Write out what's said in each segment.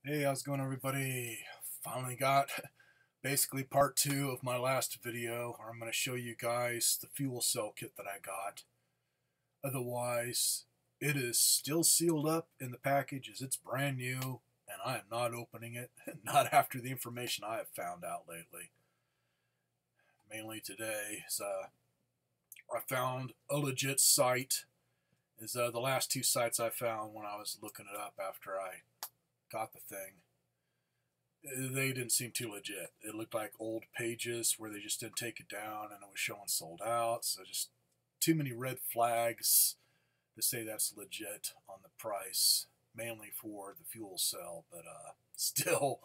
Hey, how's it going, everybody? Finally got basically part 2 of my last video where I'm going to show you guys the fuel cell kit that I got. Otherwise, it is still sealed up in the package as it's brand new, and I am not opening it, not after the information I have found out lately. Mainly today is I found a legit site. Is the last 2 sites I found when I was looking it up after I got the thing. They didn't seem too legit. It looked like old pages where they just didn't take it down and it was showing sold out. So just too many red flags to say that's legit on the price, mainly for the fuel cell. But still,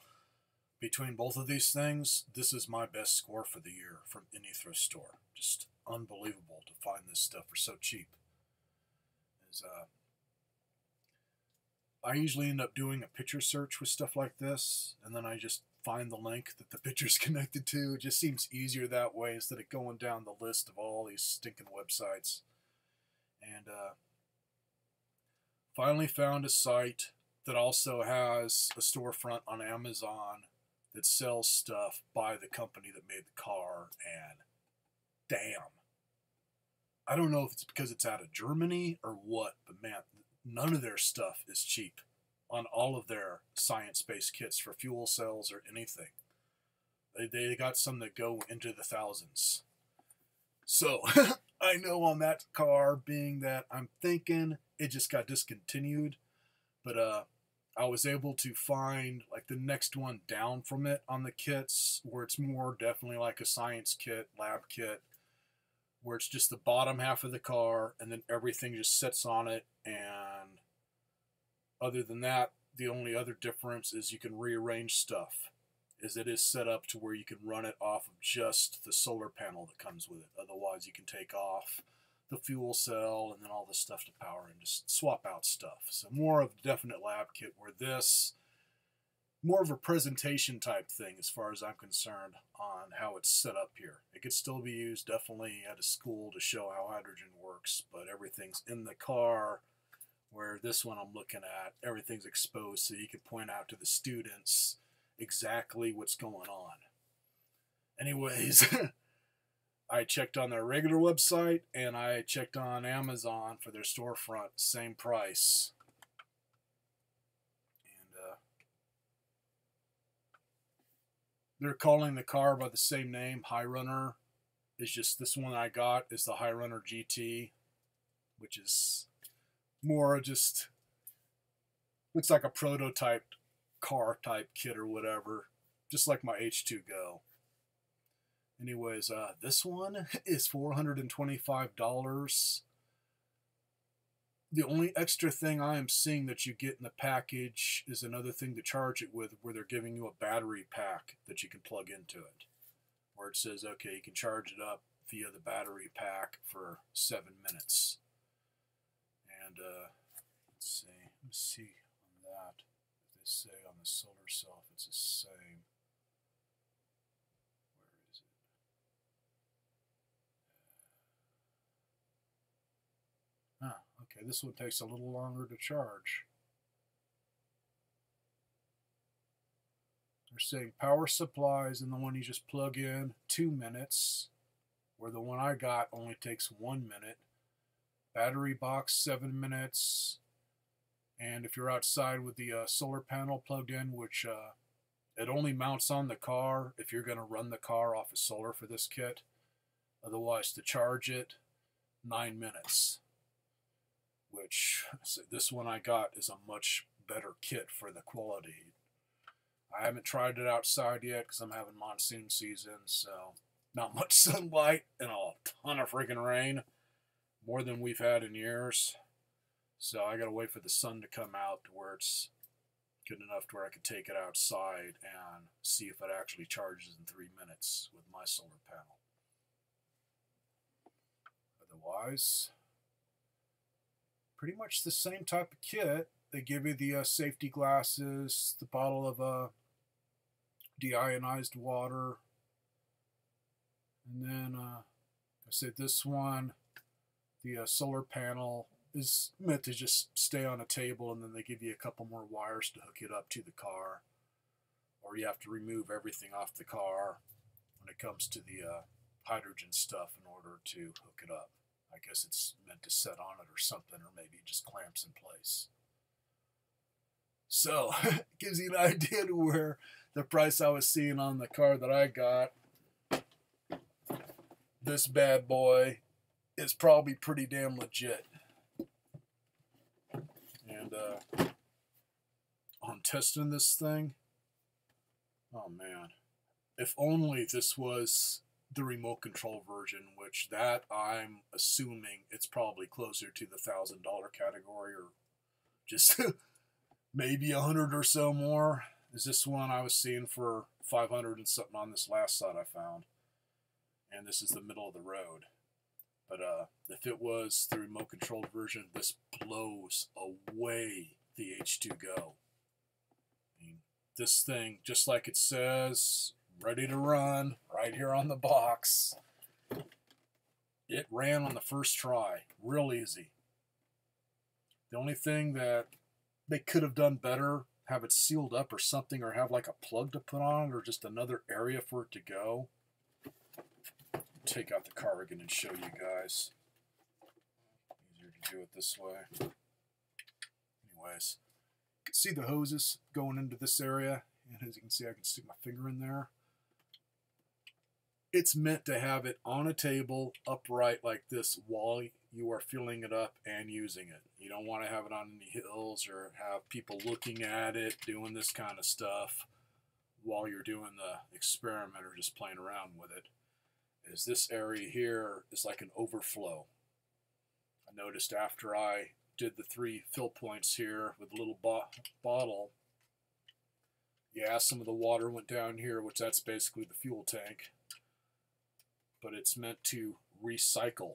between both of these things, this is my best score for the year from any thrift store. Just unbelievable to find this stuff for so cheap. I usually end up doing a picture search with stuff like this, and then I just find the link that the picture's connected to. It just seems easier that way instead of going down the list of all these stinking websites. And finally found a site that also has a storefront on Amazon that sells stuff by the company that made the car, and damn. I don't know if it's because it's out of Germany or what, but man, none of their stuff is cheap on all of their science-based kits for fuel cells or anything. They got some that go into the thousands. So I know on that car, being that I'm thinking it just got discontinued, but I was able to find like the next one down from it on the kits where it's more definitely like a science kit, lab kit, where it's just the bottom half of the car and then everything just sits on it. And other than that, the only other difference is you can rearrange stuff. Is it is set up to where you can run it off of just the solar panel that comes with it. Otherwise, you can take off the fuel cell and then all the stuff to power and just swap out stuff. So more of a definite lab kit, where this more of a presentation type thing as far as I'm concerned on how it's set up here. It could still be used definitely at a school to show how hydrogen works, but everything's in the car, where this one I'm looking at, everything's exposed so you can point out to the students exactly what's going on. Anyways, I checked on their regular website and I checked on Amazon for their storefront, same price. They're calling the car by the same name, High Runner. It's just this one I got is the High Runner GT, which is more just looks like a prototype car type kit or whatever, just like my H-2 Go. Anyways, this one is $425. The only extra thing I am seeing that you get in the package is another thing to charge it with, where they're giving you a battery pack that you can plug into it. Where it says, okay, you can charge it up via the battery pack for 7 minutes. And let's see on that. If they say on the solar cell if it's the same. Where is it? Okay, this one takes a little longer to charge. They're saying power supplies and the one you just plug in 2 minutes, where the one I got only takes 1 minute. Battery box 7 minutes. And if you're outside with the solar panel plugged in, which it only mounts on the car if you're going to run the car off of solar for this kit. Otherwise, to charge it, 9 minutes. Which this one I got is a much better kit for the quality. I haven't tried it outside yet because I'm having monsoon season, so not much sunlight and a ton of freaking rain, more than we've had in years. So I gotta wait for the sun to come out to where it's good enough to where I can take it outside and see if it actually charges in 3 minutes with my solar panel. Otherwise, pretty much the same type of kit. They give you the safety glasses, the bottle of deionized water, and then I said this one, the solar panel is meant to just stay on a table, and then they give you a couple more wires to hook it up to the car, or you have to remove everything off the car when it comes to the hydrogen stuff in order to hook it up. I guess it's meant to set on it or something, or maybe it just clamps in place. So it gives you an idea to where the price I was seeing on the car that I got, this bad boy, is probably pretty damn legit. And on testing this thing, oh man, if only this was the remote control version, which that I'm assuming it's probably closer to the $1,000 category, or just maybe 100 or so more. Is this one I was seeing for 500 and something on this last site I found, and this is the middle of the road. But if it was the remote controlled version, this blows away the H2Go. I mean, this thing, just like it says, ready to run, right here on the box. It ran on the first try, real easy. The only thing that they could have done better, have it sealed up or something, or have like a plug to put on, or just another area for it to go. Take out the car again and show you guys. Easier to do it this way. Anyways, you can see the hoses going into this area, and as you can see, I can stick my finger in there. It's meant to have it on a table, upright like this, while you are filling it up and using it. You don't want to have it on any hills or have people looking at it, doing this kind of stuff while you're doing the experiment or just playing around with it. Is this area here is like an overflow. I noticed after I did the 3 fill points here with a little bottle, yeah, some of the water went down here, which that's basically the fuel tank. But it's meant to recycle,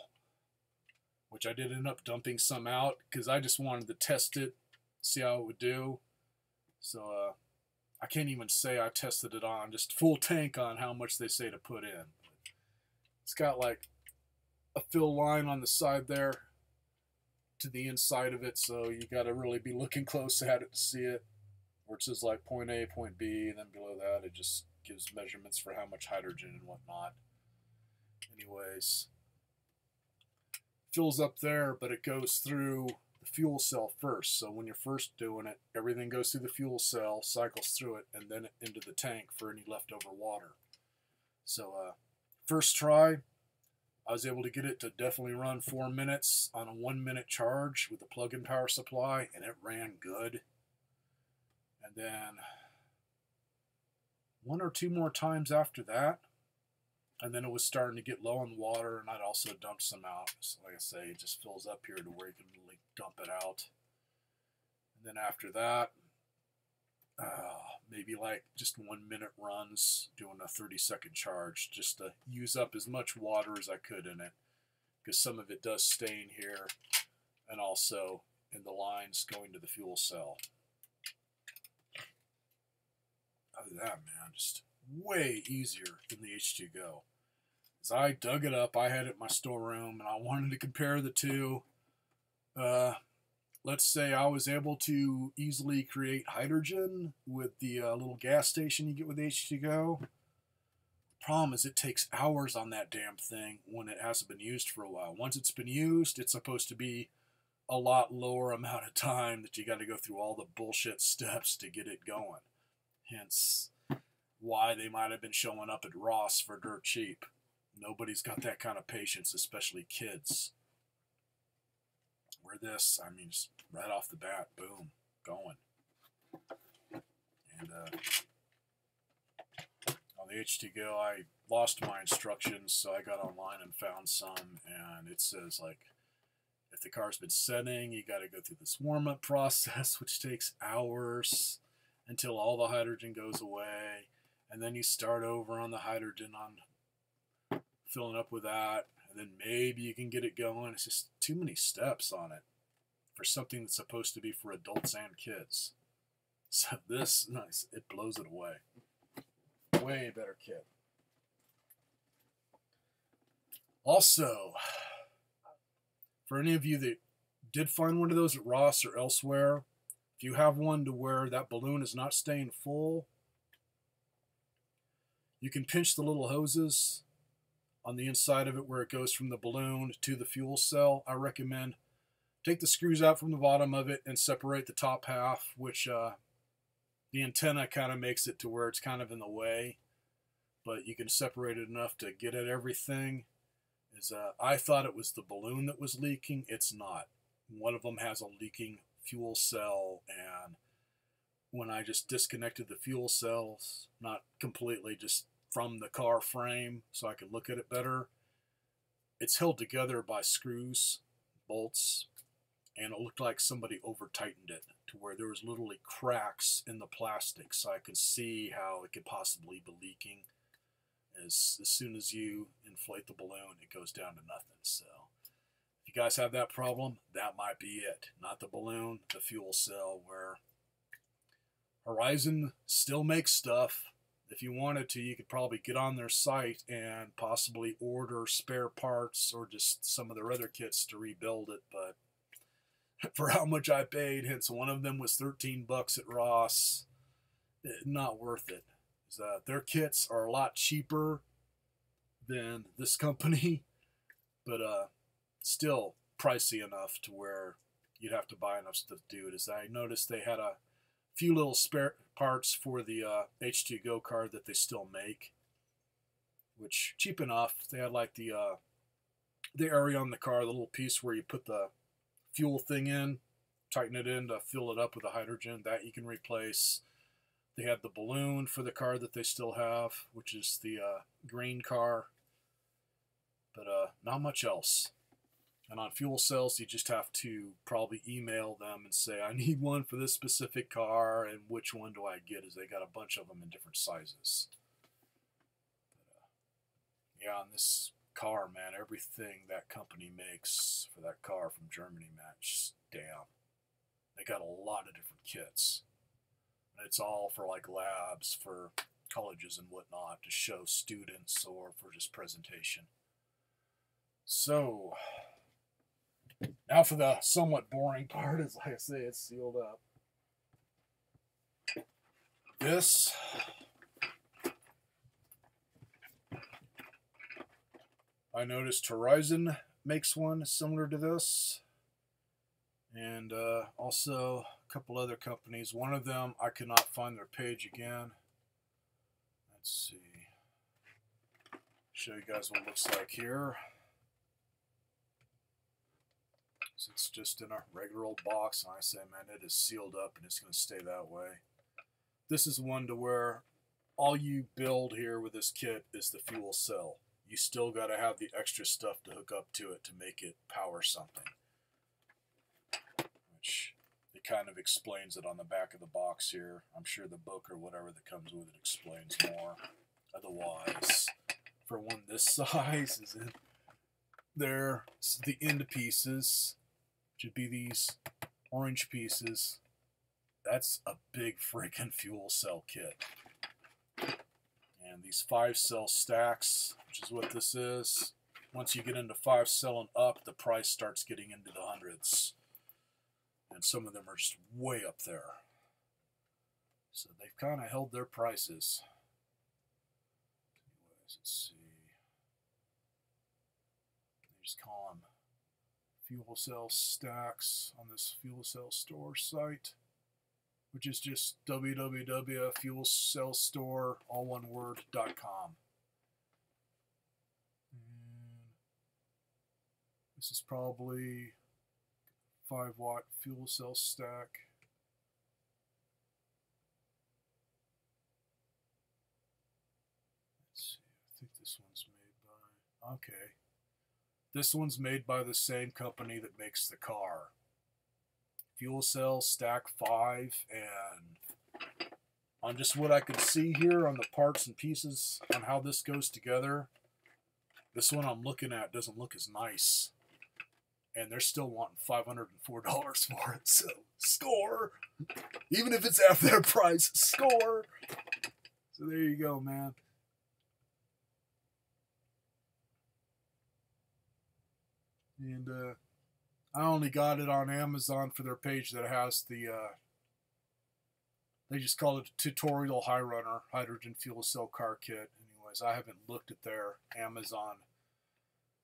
which I did end up dumping some out because I just wanted to test it, see how it would do. So I can't even say I tested it on, just full tank on how much they say to put in. It's got like a fill line on the side there to the inside of it, so you got to really be looking close at it to see it. Where it says like point A, point B, and then below that it just gives measurements for how much hydrogen and whatnot. Anyways, fills up there, but it goes through the fuel cell first. So when you're first doing it, everything goes through the fuel cell, cycles through it, and then into the tank for any leftover water. So first try, I was able to get it to definitely run 4 minutes on a 1-minute charge with a plug-in power supply, and it ran good. And then 1 or 2 more times after that, and then it was starting to get low on water, and I'd also dumped some out. So like I say, it just fills up here to where you can really dump it out. And then after that, maybe like just 1-minute runs, doing a 30-second charge, just to use up as much water as I could in it, because some of it does stain here, and also in the lines going to the fuel cell. Other than that, man, just way easier than the H2Go. As I dug it up, I had it in my storeroom, and I wanted to compare the two. Let's say I was able to easily create hydrogen with the little gas station you get with H2Go. Problem is, it takes hours on that damn thing when it hasn't been used for a while. Once it's been used, it's supposed to be a lot lower amount of time that you got to go through all the bullshit steps to get it going. Hence why they might have been showing up at Ross for dirt cheap. Nobody's got that kind of patience, especially kids. Where this, I mean, just right off the bat, boom, going. And on the H-Tec, I lost my instructions, so I got online and found some, and it says, like, if the car's been setting, you got to go through this warm-up process, which takes hours until all the hydrogen goes away, and then you start over on the hydrogen on filling up with that, and then maybe you can get it going. It's just too many steps on it for something that's supposed to be for adults and kids. So this, nice, it blows it away. Way better kit. Also, for any of you that did find one of those at Ross or elsewhere. If you have one to where that balloon is not staying full, you can pinch the little hoses on the inside of it where it goes from the balloon to the fuel cell. I recommend take the screws out from the bottom of it and separate the top half, which the antenna kind of makes it to where it's kind of in the way, but you can separate it enough to get at everything. I thought it was the balloon that was leaking. It's not. One of them has a leaking fuel cell, and when I just disconnected the fuel cells, not completely, just from the car frame so I could look at it better, it's held together by screws, bolts, and it looked like somebody over tightened it to where there was literally cracks in the plastic, so I could see how it could possibly be leaking. As soon as you inflate the balloon, it goes down to nothing. So if you guys have that problem, that might be it. Not the balloon, the fuel cell, where Horizon still makes stuff. If you wanted to, you could probably get on their site and possibly order spare parts or just some of their other kits to rebuild it. But for how much I paid, hence one of them was $13 at Ross, not worth it. Their kits are a lot cheaper than this company, but still pricey enough to where you'd have to buy enough stuff to do it. As I noticed, they had a few little spare parts for the H-Tec go-kart that they still make, which cheap enough. They had like the area on the car, the little piece where you put the fuel thing in, tighten it in to fill it up with the hydrogen, that you can replace. They had the balloon for the car that they still have, which is the green car, but not much else. And on fuel cells, you just have to probably email them and say, I need one for this specific car, and which one do I get? As they got a bunch of them in different sizes. But, yeah, on this car, man, everything that company makes for that car from Germany, man, just damn. They got a lot of different kits. And it's all for like labs for colleges and whatnot to show students or for just presentation. So now for the somewhat boring part, is like I say, it's sealed up. This I noticed Horizon makes one similar to this, and also a couple other companies. One of them, I could not find their page again. Let's see. Show you guys what it looks like here. So it's just in a regular old box, and I say, man, it is sealed up and it's going to stay that way. This is one to where all you build here with this kit is the fuel cell. You still got to have the extra stuff to hook up to it to make it power something. Which it kind of explains it on the back of the box here. I'm sure the book or whatever that comes with it explains more. Otherwise, for one this size, is it there? The end pieces should be these orange pieces. That's a big freaking fuel cell kit. And these 5-cell stacks, which is what this is. Once you get into 5-cell and up, the price starts getting into the hundreds. And some of them are just way up there. So they've kind of held their prices. Anyways, let's see. They just call them fuel cell stacks on this fuel cell store site, which is just www.fuelcellstore.com. This is probably 5-watt fuel cell stack. Let's see, I think this one's made by, okay. This one's made by the same company that makes the car. Fuel cell stack 5, and on just what I could see here on the parts and pieces on how this goes together, this one I'm looking at doesn't look as nice. And they're still wanting $504 for it, so score! Even if it's half their price, score! So there you go, man. And I only got it on Amazon for their page that has the, they just call it a tutorial high runner hydrogen fuel cell car kit. Anyways, I haven't looked at their Amazon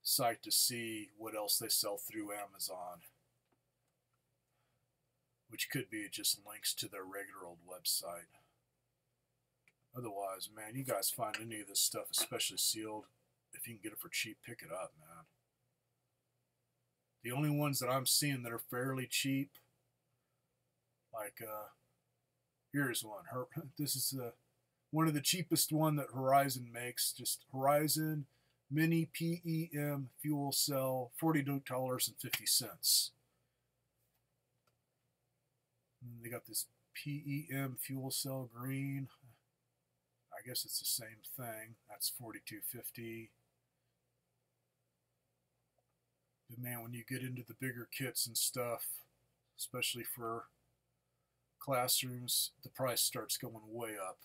site to see what else they sell through Amazon, which could be just links to their regular old website. Otherwise, man, you guys find any of this stuff, especially sealed, if you can get it for cheap, pick it up, man. The only ones that I'm seeing that are fairly cheap, like, here's one. This is one of the cheapest one that Horizon makes. Just Horizon Mini PEM Fuel Cell, $42.50. And they got this PEM Fuel Cell Green. I guess it's the same thing. That's $42.50. But man, when you get into the bigger kits and stuff, especially for classrooms, the price starts going way up.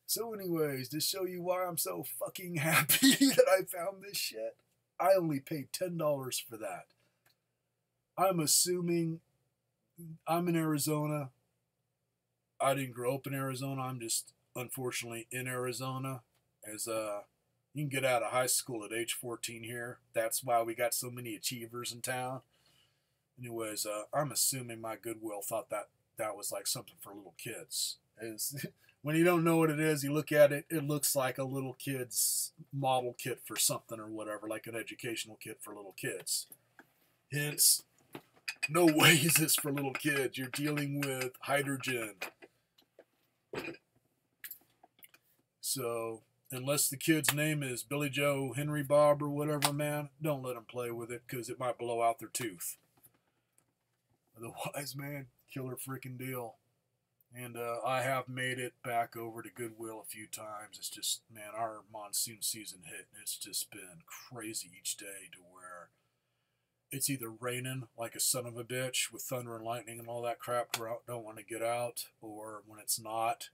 So anyways, to show you why I'm so fucking happy that I found this shit, I only paid $10 for that. I'm assuming I'm in Arizona. I didn't grow up in Arizona. I'm just, unfortunately, in Arizona. As you can get out of high school at age 14 here. That's why we got so many achievers in town. Anyways, I'm assuming my Goodwill thought that that was like something for little kids. When you don't know what it is, you look at it, it looks like a little kid's model kit for something or whatever, like an educational kit for little kids. Hence, no way is this for little kids. You're dealing with hydrogen. So, unless the kid's name is Billy Joe, Henry Bob, or whatever, man, don't let them play with it because it might blow out their tooth. Otherwise, man, killer freaking deal. And I have made it back over to Goodwill a few times. It's just, man, our monsoon season hit, and it's just been crazy each day to where it's either raining like a son of a bitch with thunder and lightning and all that crap where I don't want to get out, or when it's not,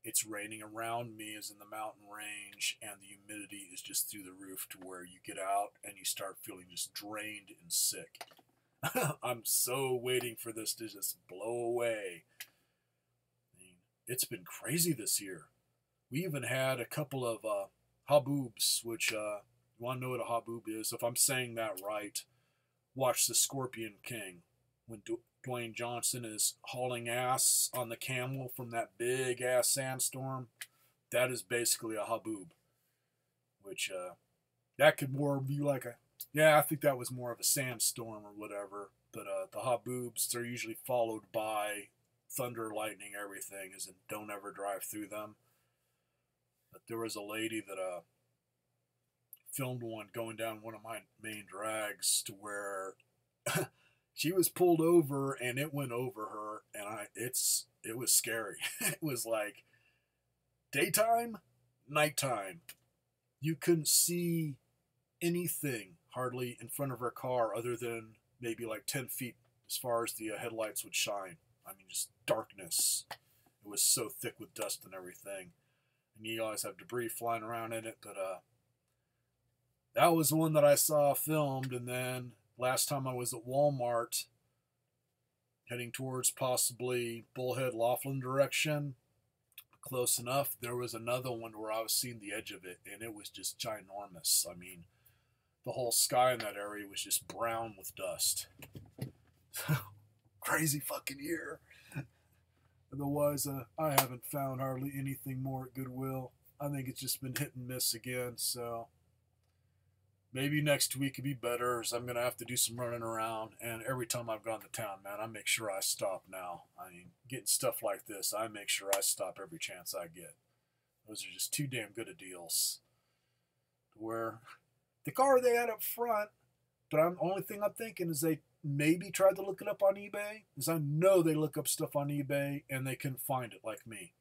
it's raining around me as in the mountain range, and the humidity is just through the roof to where you get out and you start feeling just drained and sick. I'm so waiting for this to just blow away. It's been crazy this year. We even had a couple of haboobs, which, you want to know what a haboob is? If I'm saying that right, watch The Scorpion King. When Dwayne Johnson is hauling ass on the camel from that big-ass sandstorm, that is basically a haboob. Which, that could more be like a, yeah, I think that was more of a sandstorm or whatever. But the haboobs, they're usually followed by thunder, lightning, everything, as in don't ever drive through them. But there was a lady that filmed one going down one of my main drags to where she was pulled over and it went over her, and it was scary. It was like daytime, nighttime. You couldn't see anything hardly in front of her car other than maybe like 10 feet as far as the headlights would shine. I mean, just darkness. It was so thick with dust and everything. And you always have debris flying around in it. But that was the one that I saw filmed. And then last time I was at Walmart, heading towards possibly Bullhead, Laughlin direction, close enough, there was another one where I was seeing the edge of it. And it was just ginormous. I mean, the whole sky in that area was just brown with dust. Crazy fucking year. Otherwise, I haven't found hardly anything more at Goodwill. I think it's just been hit and miss again, so maybe next week could be better, as I'm going to have to do some running around, and every time I've gone to town, man, I make sure I stop now. I mean, getting stuff like this, I make sure I stop every chance I get. Those are just too damn good of deals. Where the car they had up front, but only thing I'm thinking is they maybe tried to look it up on eBay, because I know they look up stuff on eBay and they couldn't find it like me.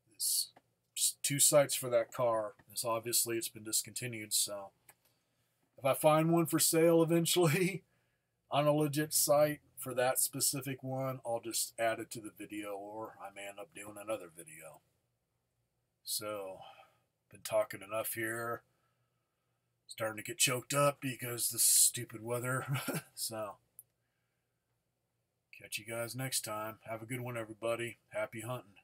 There's just 2 sites for that car. It's obviously it's been discontinued, so if I find one for sale eventually on a legit site for that specific one, I'll just add it to the video, or I may end up doing another video. So, been talking enough here. Starting to get choked up because this stupid weather. So, catch you guys next time. Have a good one, everybody. Happy hunting.